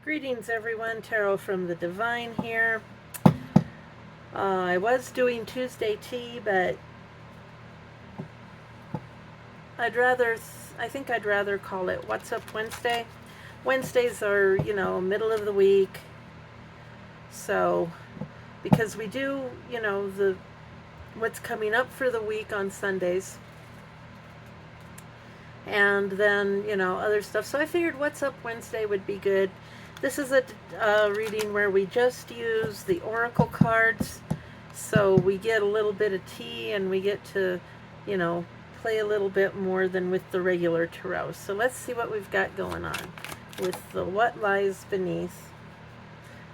Greetings everyone, Tarot from the Divine here. I was doing Tuesday tea, but I think I'd rather call it What's Up Wednesday. Wednesdays are, middle of the week. So, because we do, what's coming up for the week on Sundays. And then, other stuff. So I figured What's Up Wednesday would be good. This is a reading where we just use the oracle cards. So we get a little bit of tea and we get to, play a little bit more than with the regular tarot. So let's see what we've got going on with the What Lies Beneath.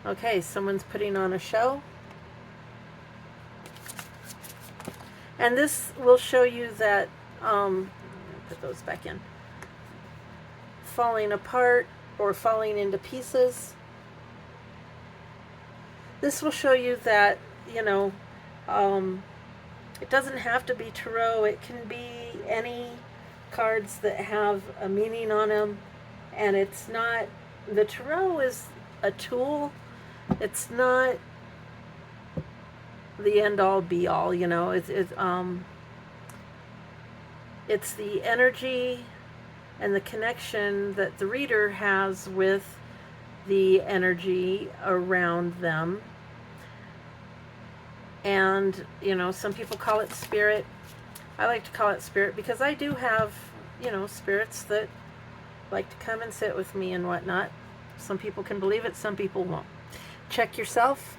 Okay, someone's putting on a show. And this will show you that, put those back in, falling apart or falling into pieces. This will show you that, it doesn't have to be tarot. It can be any cards that have a meaning on them. And it's not, the tarot is a tool. It's not the end all be all, it's the energy and the connection that the reader has with the energy around them. And, some people call it spirit. I like to call it spirit because I do have, spirits that like to come and sit with me and whatnot. Some people can believe it, some people won't. Check yourself.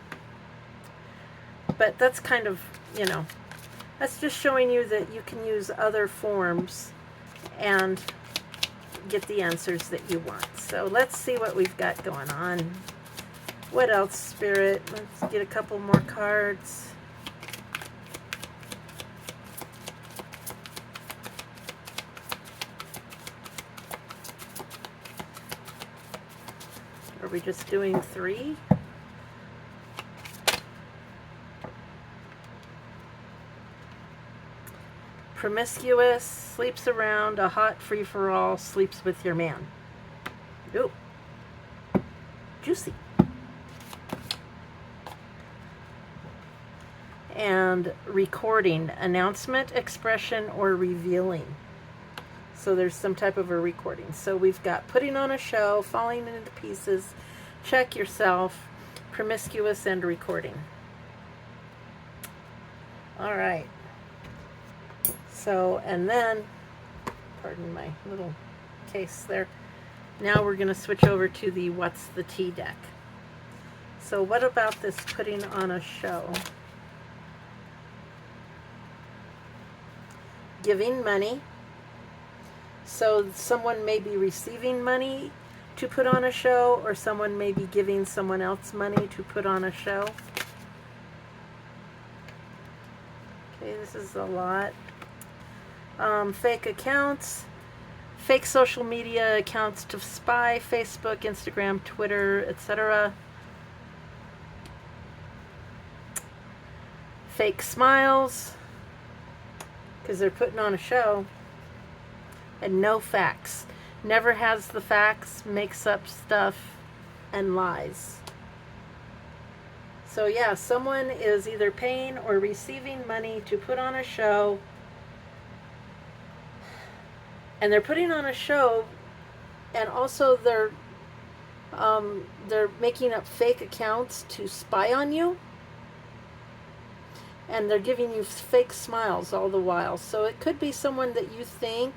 But that's kind of, that's just showing you that you can use other forms and get the answers that you want. So let's see what we've got going on. What else, Spirit? Let's get a couple more cards. Are we just doing 3? Promiscuous, sleeps around, a hot free-for-all, sleeps with your man. Ooh. Juicy. And recording, announcement, expression, or revealing. So there's some type of a recording. So we've got putting on a show, falling into pieces, check yourself, promiscuous, and recording. All right. So, and then, pardon my little case there. Now we're going to switch over to the What's the Tea deck. So what about this putting on a show? Giving money. So someone may be receiving money to put on a show, or someone may be giving someone else money to put on a show. Okay, this is a lot. Fake accounts, fake social media accounts to spy, Facebook, Instagram, Twitter, etc. Fake smiles, because they're putting on a show. And no facts. Never has the facts, makes up stuff, and lies. So yeah, someone is either paying or receiving money to put on a show. And they're putting on a show, and also they're making up fake accounts to spy on you. And they're giving you fake smiles all the while. So it could be someone that you think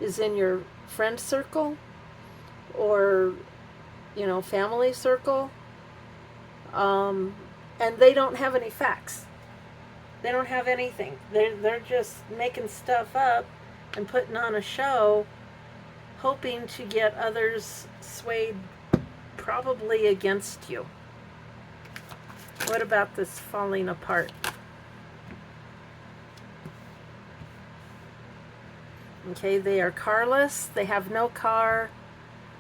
is in your friend circle or, family circle. And they don't have any facts. They don't have anything. They're just making stuff up and putting on a show, hoping to get others swayed probably against you. What about this falling apart? Okay, they are carless. They have no car.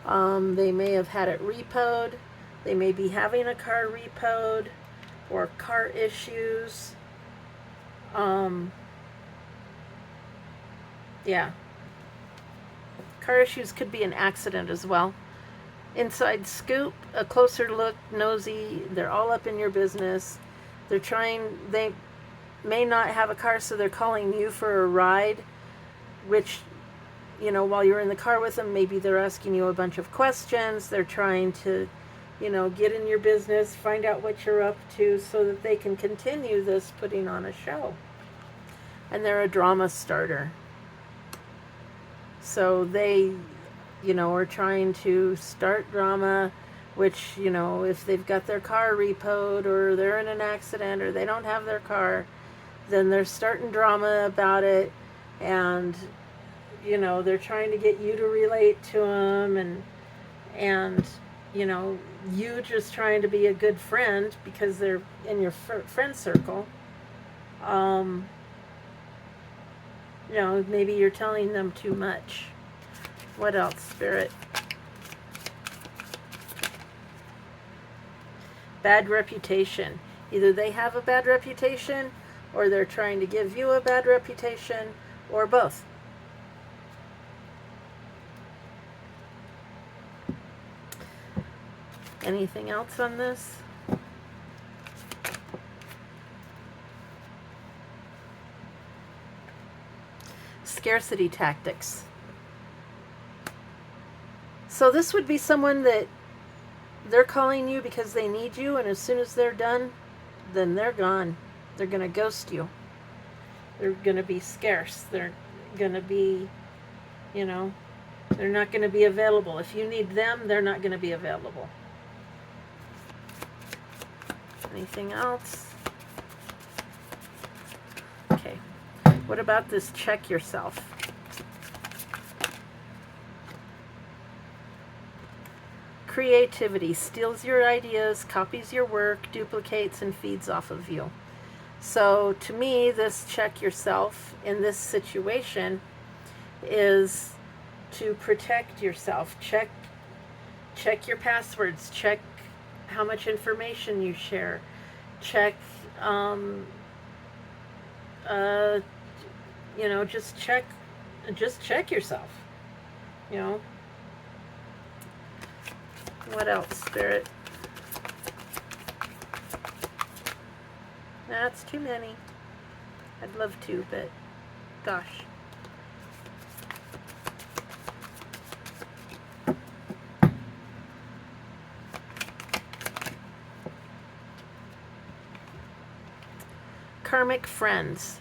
They may have had it repoed. They may be having a car repoed or car issues. Yeah. Car issues could be an accident as well. inside scoop, a closer look, nosy. They're all up in your business. They may not have a car, so they're calling you for a ride, which, while you're in the car with them, maybe they're asking you a bunch of questions. They're trying to, get in your business, find out what you're up to so that they can continue this putting on a show. And they're a drama starter. So they, are trying to start drama, which, if they've got their car repoed or they're in an accident or they don't have their car, then they're starting drama about it. And, they're trying to get you to relate to them and you just trying to be a good friend because they're in your friend circle. Maybe you're telling them too much. What else, Spirit? Bad reputation. Either they have a bad reputation, or they're trying to give you a bad reputation, or both. Anything else on this? Scarcity tactics. So this would be someone that they're calling you because they need you, and as soon as they're done, then they're gone. They're going to ghost you. They're going to be scarce. They're going to be, they're not going to be available. If you need them, they're not going to be available. Anything else? Okay. What about this check yourself? Creativity steals your ideas, copies your work, duplicates, and feeds off of you. So to me, this check yourself in this situation is to protect yourself. Check your passwords. Check how much information you share. Check, just check yourself. What else, Spirit? That's too many. I'd love to, but gosh. Karmic friends.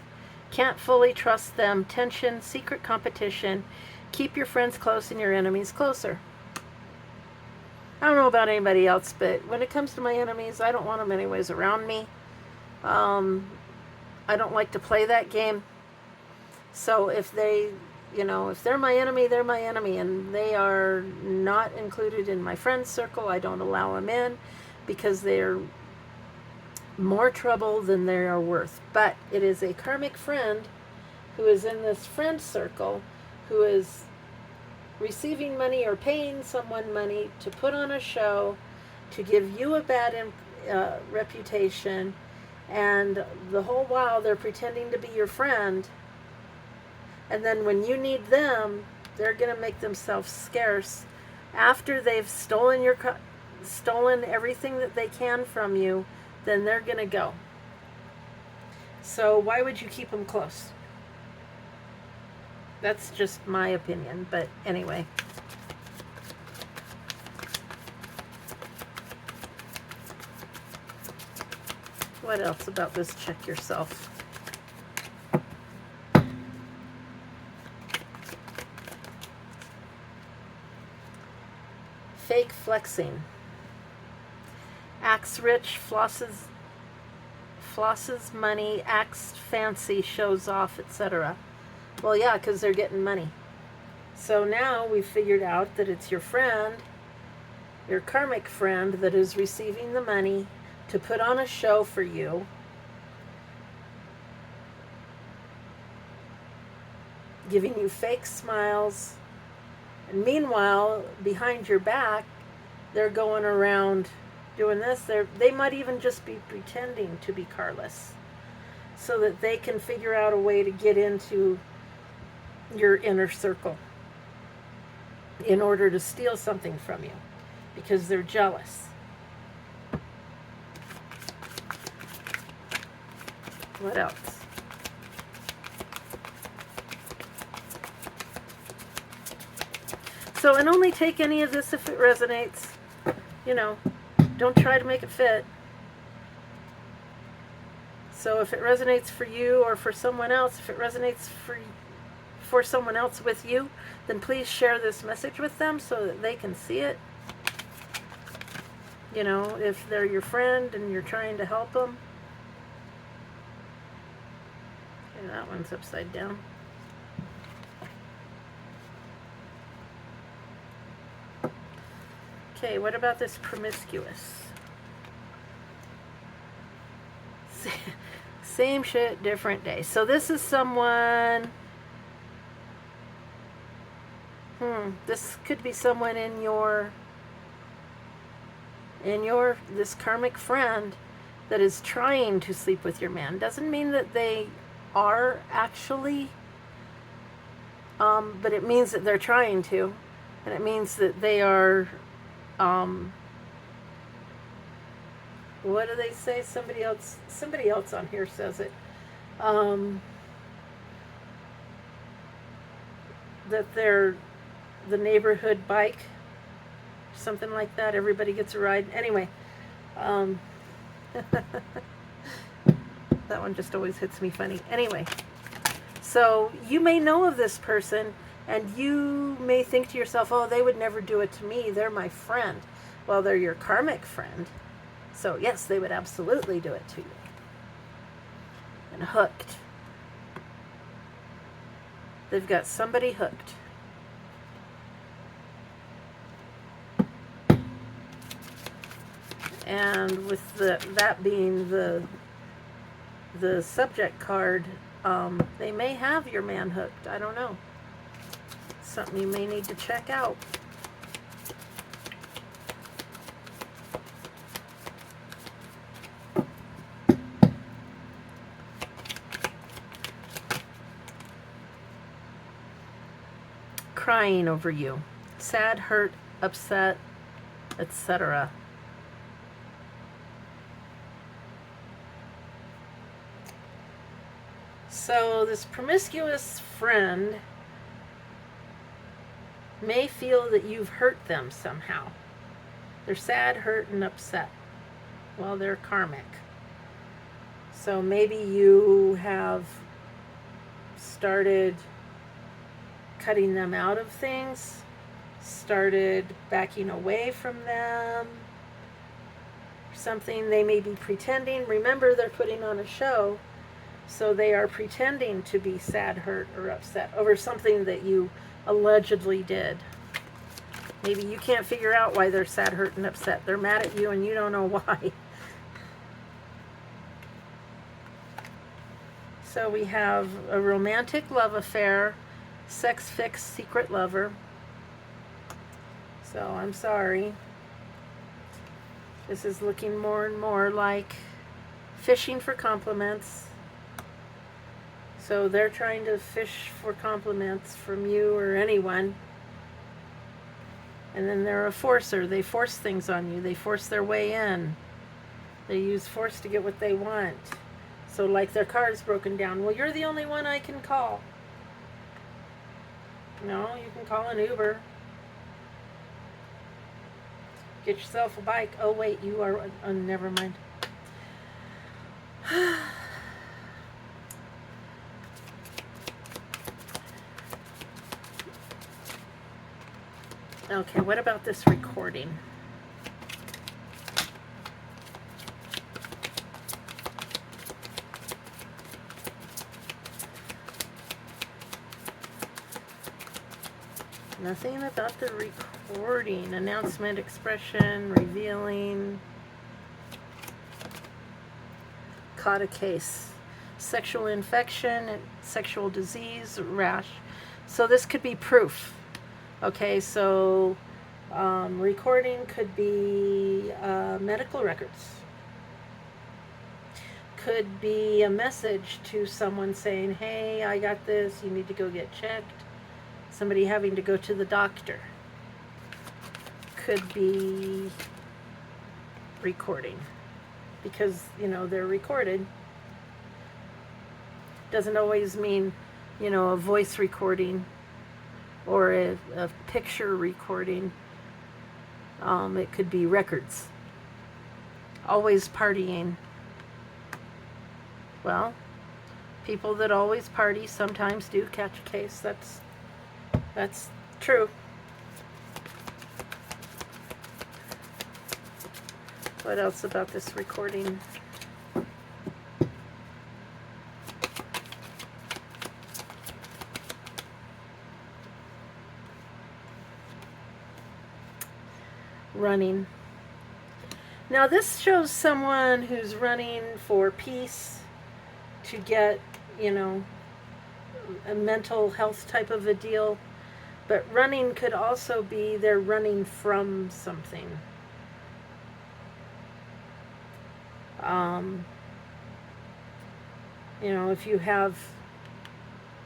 Can't fully trust them. Tension, secret competition. Keep your friends close and your enemies closer. I don't know about anybody else, but when it comes to my enemies, I don't want them anyways around me. I don't like to play that game. So if they, if they're my enemy, they're my enemy, and they are not included in my friend circle, I don't allow them in because they're more trouble than they are worth. But it is a karmic friend who is in this friend circle who is receiving money or paying someone money to put on a show, to give you a bad reputation, and the whole while they're pretending to be your friend, and then when you need them, they're going to make themselves scarce after they've stolen everything that they can from you. Then they're going to go. So why would you keep them close? That's just my opinion, but anyway. What else about this check yourself? Fake flexing. Acts rich, flosses money, acts fancy, shows off, etc. Well, yeah, because they're getting money. So now we've figured out that it's your friend, your karmic friend, that is receiving the money to put on a show for you, giving you fake smiles, and meanwhile, behind your back, they're going around doing this. They might even just be pretending to be carless so that they can figure out a way to get into your inner circle in order to steal something from you. because they're jealous. What else? So, and only take any of this if it resonates. You know, don't try to make it fit. So if it resonates for you or for someone else, if it resonates for someone else with you, then please share this message with them so that they can see it. You know, if they're your friend and you're trying to help them. Okay, that one's upside down. Okay, what about this promiscuous? Same shit, different day. So this is someone... this could be someone in your... this karmic friend that is trying to sleep with your man. Doesn't mean that they are actually... but it means that they're trying to. And it means that they are... what do they say? Somebody else on here says it. That they're the neighborhood bike, something like that. Everybody gets a ride. Anyway, that one just always hits me funny. Anyway, so you may know of this person, and you may think to yourself, oh, they would never do it to me. They're my friend. Well, they're your karmic friend. So, yes, they would absolutely do it to you. And hooked. They've got somebody hooked. And with that being the subject card, they may have your man hooked. I don't know. Something you may need to check out. Crying over you. Sad, hurt, upset, etc. So this promiscuous friend may feel that you've hurt them somehow. They're sad, hurt, and upset. Well, they're karmic. So maybe you have started cutting them out of things, started backing away from them, something. They may be pretending. Remember, they're putting on a show, so they are pretending to be sad, hurt, or upset over something that you allegedly did. Maybe you can't figure out why they're sad, hurt, and upset. They're mad at you and you don't know why. So we have a romantic love affair, sex fix, secret lover. So I'm sorry. This is looking more and more like fishing for compliments. So they're trying to fish for compliments from you or anyone. And then they're a forcer. They force things on you. They force their way in. They use force to get what they want. So like their car's broken down. Well, you're the only one I can call. No, you can call an Uber. Get yourself a bike. Oh, wait, you are... never mind. Okay, what about this recording? Nothing about the recording. Announcement, expression, revealing. Caught a case. Sexual infection, sexual disease, rash. So this could be proof. Okay, so recording could be medical records. Could be a message to someone saying, hey, I got this, you need to go get checked. Somebody having to go to the doctor. could be recording, because, you know, they're recorded. Doesn't always mean, you know, a voice recording or a picture recording. It could be records. Always partying. Well, people that always party sometimes do catch a case. That's true. What else about this recording? Running. Now this shows someone who's running for peace, to get, you know, a mental health type of a deal. But running could also be they're running from something. You know, if you have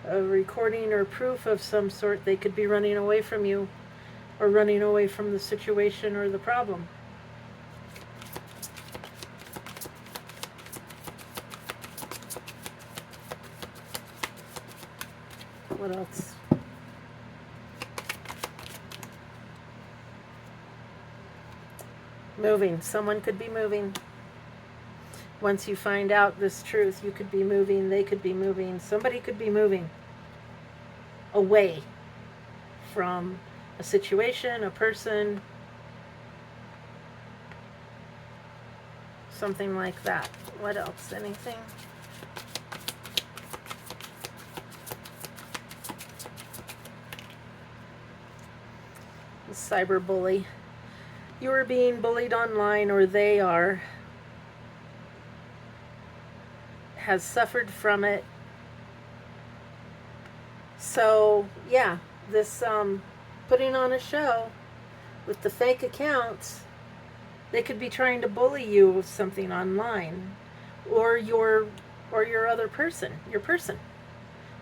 a recording or proof of some sort, they could be running away from you, or running away from the situation or the problem. What else? Moving. Someone could be moving. Once you find out this truth, you could be moving, they could be moving, somebody could be moving away from a situation, a person, something like that. What else? Anything? Cyberbully. You are being bullied online, or they are, has suffered from it. So yeah, this putting on a show with the fake accounts, they could be trying to bully you with something online, or your other person, your person.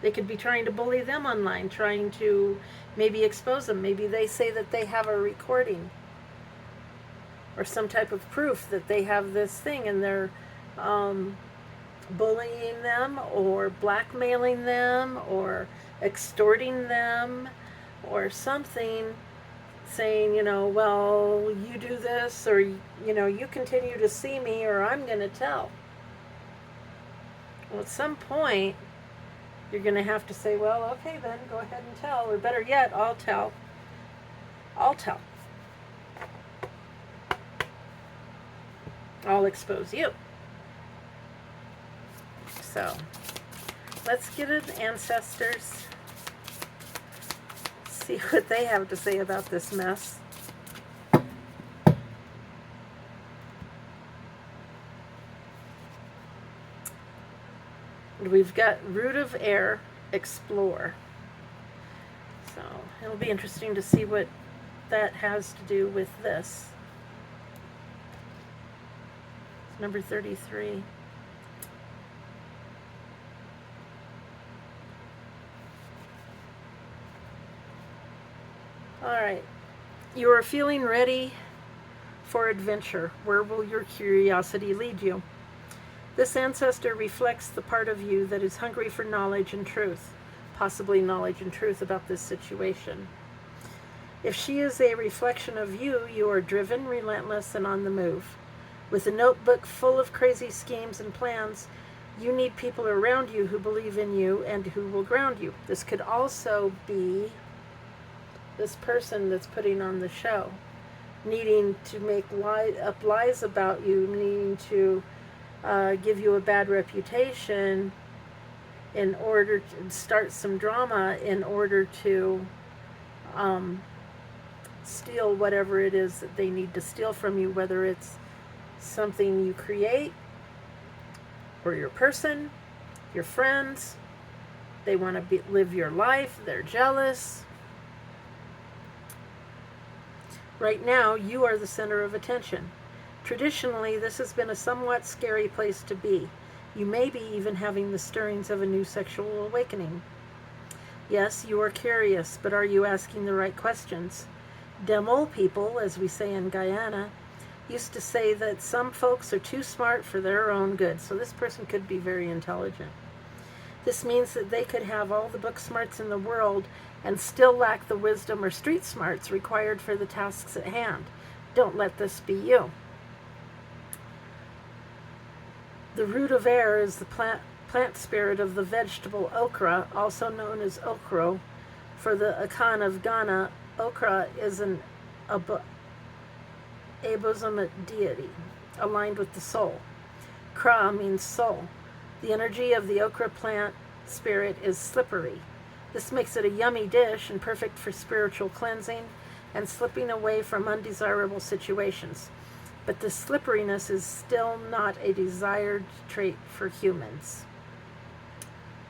They could be trying to bully them online, trying to maybe expose them. Maybe they say that they have a recording or some type of proof that they have this thing, and they're bullying them or blackmailing them or extorting them or something, saying, you know, well, you do this, or, you know, you continue to see me, or I'm going to tell. Well, at some point, you're going to have to say, well, okay, then go ahead and tell, or better yet, I'll tell. I'll tell. I'll expose you. So, let's get an ancestors. See what they have to say about this mess. We've got root of air, explore. So it'll be interesting to see what that has to do with this. It's number 33. All right. You are feeling ready for adventure. Where will your curiosity lead you? This ancestor reflects the part of you that is hungry for knowledge and truth, possibly knowledge and truth about this situation. If she is a reflection of you, you are driven, relentless, and on the move. With a notebook full of crazy schemes and plans, you need people around you who believe in you and who will ground you. This could also be this person that's putting on the show, needing to make up lies about you, needing to give you a bad reputation in order to start some drama, in order to steal whatever it is that they need to steal from you, whether it's something you create or your person, your friends. They want to live your life. They're jealous. Right now, you are the center of attention. Traditionally, this has been a somewhat scary place to be. You may be even having the stirrings of a new sexual awakening. Yes, you are curious, but are you asking the right questions? Demol people, as we say in Guyana, used to say that some folks are too smart for their own good. So this person could be very intelligent. This means that they could have all the book smarts in the world and still lack the wisdom or street smarts required for the tasks at hand. Don't let this be you. The root of air is the plant spirit of the vegetable okra, also known as okro. For the Akan of Ghana, okra is an abosamite deity, aligned with the soul. Kra means soul. The energy of the okra plant spirit is slippery. This makes it a yummy dish and perfect for spiritual cleansing and slipping away from undesirable situations. But the slipperiness is still not a desired trait for humans.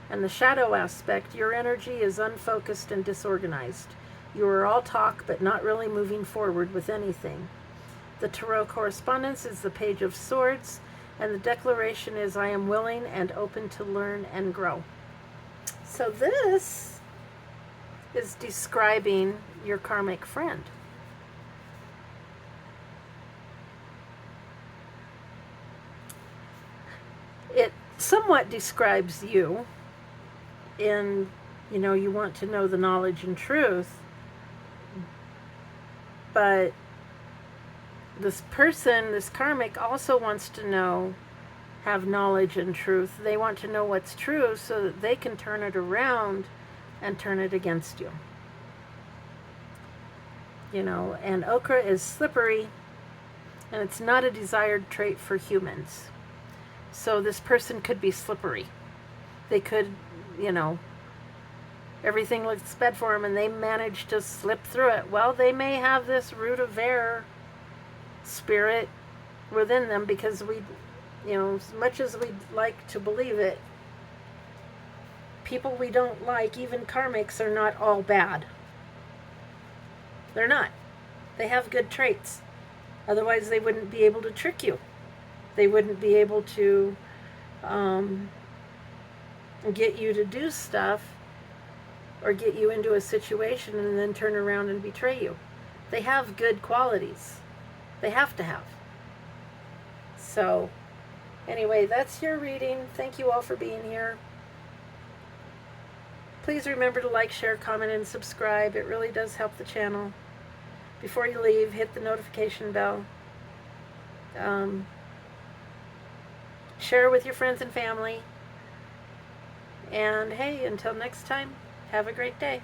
And the shadow aspect, your energy is unfocused and disorganized. You are all talk but not really moving forward with anything. The tarot correspondence is the Page of Swords, and the declaration is, I am willing and open to learn and grow. So this is describing your karmic friend. It somewhat describes you in, you want to know the knowledge and truth, but this person, this karmic, also wants to have knowledge and truth. They want to know what's true so that they can turn it around and turn it against you. And okra is slippery, and it's not a desired trait for humans. So this person could be slippery. They could, everything looks bad for them and they manage to slip through it. Well, they may have this root of air spirit within them, because as much as we'd like to believe it, people we don't like, even karmics, are not all bad. They're not. They have good traits. Otherwise, they wouldn't be able to trick you. They wouldn't be able to get you to do stuff or get you into a situation and then turn around and betray you. They have good qualities. They have to have. So, anyway, that's your reading. Thank you all for being here. Please remember to like, share, comment, and subscribe. It really does help the channel. Before you leave, hit the notification bell. Share with your friends and family. And hey, until next time, have a great day.